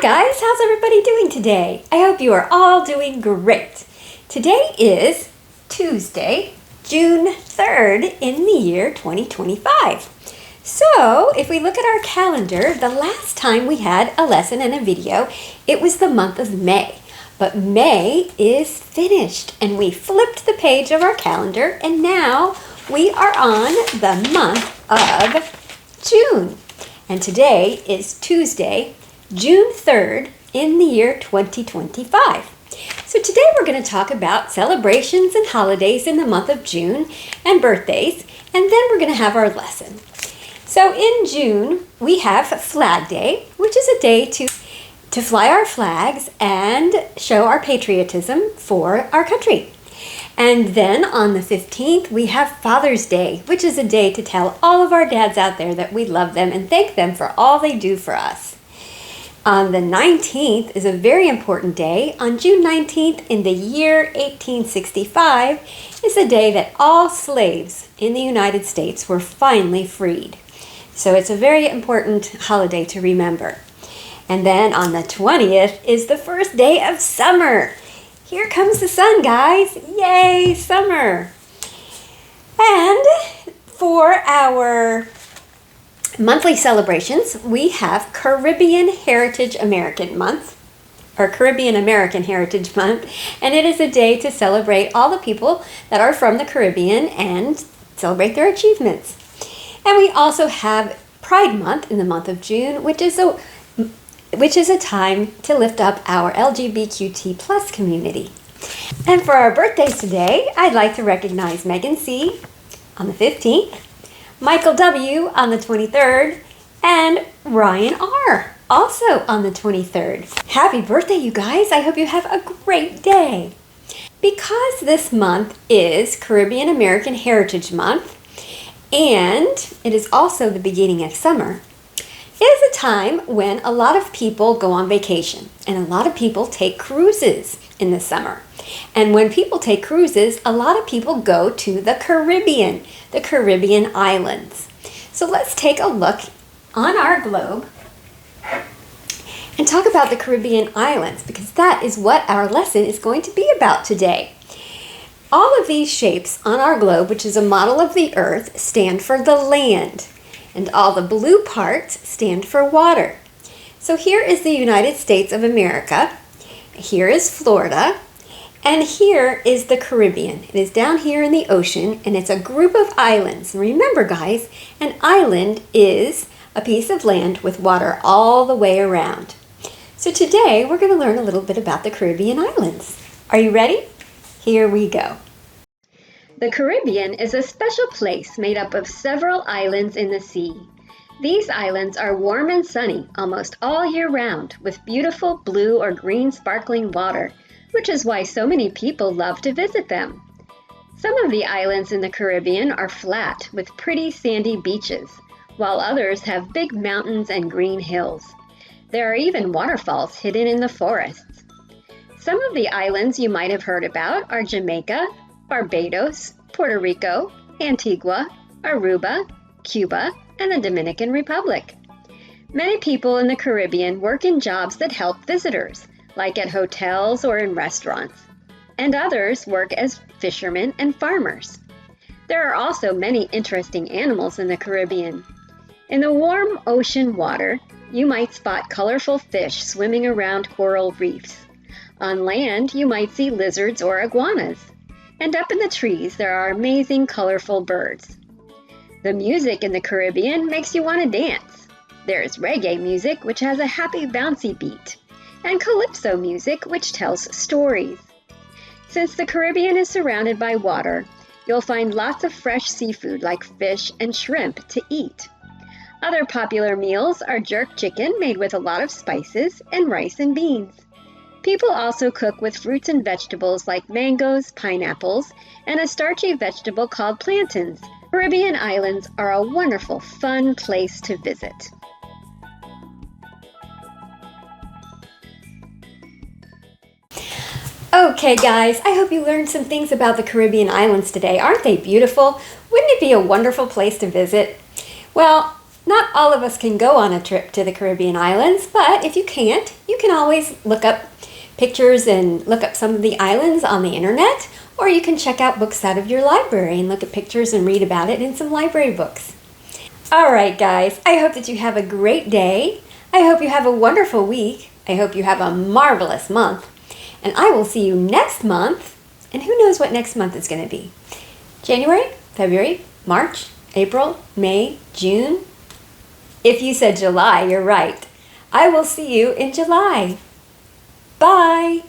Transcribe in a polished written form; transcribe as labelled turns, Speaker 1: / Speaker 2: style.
Speaker 1: guys, how's everybody doing today? I hope you are all doing great. Today is Tuesday, June 3rd in the year 2025. So, if we look at our calendar, the last time we had a lesson and a video, it was the month of May. But May is finished and we flipped the page of our calendar and now we are on the month of June. And today is Tuesday, June 3rd in the year 2025. So today we're going to talk about celebrations and holidays in the month of June and birthdays, and then we're going to have our lesson. So in June, we have Flag Day, which is a day to fly our flags and show our patriotism for our country. And then on the 15th, we have Father's Day, which is a day to tell all of our dads out there that we love them and thank them for all they do for us. On the 19th is a very important day. On June 19th in the year 1865 is the day that all slaves in the United States were finally freed. So it's a very important holiday to remember. And then on the 20th is the first day of summer. Here comes the sun, guys. Yay, summer. And for our monthly celebrations, we have Caribbean Heritage American Month, or Caribbean American Heritage Month, and it is a day to celebrate all the people that are from the Caribbean and celebrate their achievements. And we also have Pride Month in the month of June, which is a time to lift up our LGBTQ plus community. And for our birthdays today, I'd like to recognize Megan C. on the 15th, Michael W. on the 23rd, and Ryan R. also on the 23rd. Happy birthday, you guys. I hope you have a great day. Because this month is Caribbean American Heritage Month, and it is also the beginning of summer, it is a time when a lot of people go on vacation, and a lot of people take cruises in the summer. And when people take cruises, a lot of people go to the Caribbean islands. So let's take a look on our globe and talk about the Caribbean islands, because that is what our lesson is going to be about today. All of these shapes on our globe, which is a model of the earth, stand for the land. And all the blue parts stand for water. So here is the United States of America. Here is Florida. And here is the Caribbean. It is down here in the ocean, and it's a group of islands. And remember, guys, an island is a piece of land with water all the way around. So today, we're going to learn a little bit about the Caribbean islands. Are you ready? Here we go. The Caribbean is a special place made up of several islands in the sea. These islands are warm and sunny almost all year round, with beautiful blue or green sparkling water, which is why so many people love to visit them. Some of the islands in the Caribbean are flat with pretty sandy beaches, while others have big mountains and green hills. There are even waterfalls hidden in the forests. Some of the islands you might have heard about are Jamaica, Barbados, Puerto Rico, Antigua, Aruba, Cuba, and the Dominican Republic. Many people in the Caribbean work in jobs that help visitors, like at hotels or in restaurants, and others work as fishermen and farmers. There are also many interesting animals in the Caribbean. In the warm ocean water, you might spot colorful fish swimming around coral reefs. On land, you might see lizards or iguanas. And up in the trees, there are amazing colorful birds. The music in the Caribbean makes you want to dance. There is reggae music, which has a happy, bouncy beat, and calypso music, which tells stories. Since the Caribbean is surrounded by water, you'll find lots of fresh seafood like fish and shrimp to eat. Other popular meals are jerk chicken made with a lot of spices and rice and beans. People also cook with fruits and vegetables like mangoes, pineapples, and a starchy vegetable called plantains. Caribbean islands are a wonderful, fun place to visit. Okay, guys, I hope you learned some things about the Caribbean islands today. Aren't they beautiful? Wouldn't it be a wonderful place to visit? Well, not all of us can go on a trip to the Caribbean islands, but if you can't, you can always look up pictures and look up some of the islands on the internet, or you can check out books out of your library and look at pictures and read about it in some library books. All right, guys, I hope that you have a great day. I hope you have a wonderful week. I hope you have a marvelous month. And I will see you next month. And who knows what next month is going to be? January, February, March, April, May, June. If you said July, you're right. I will see you in July. Bye.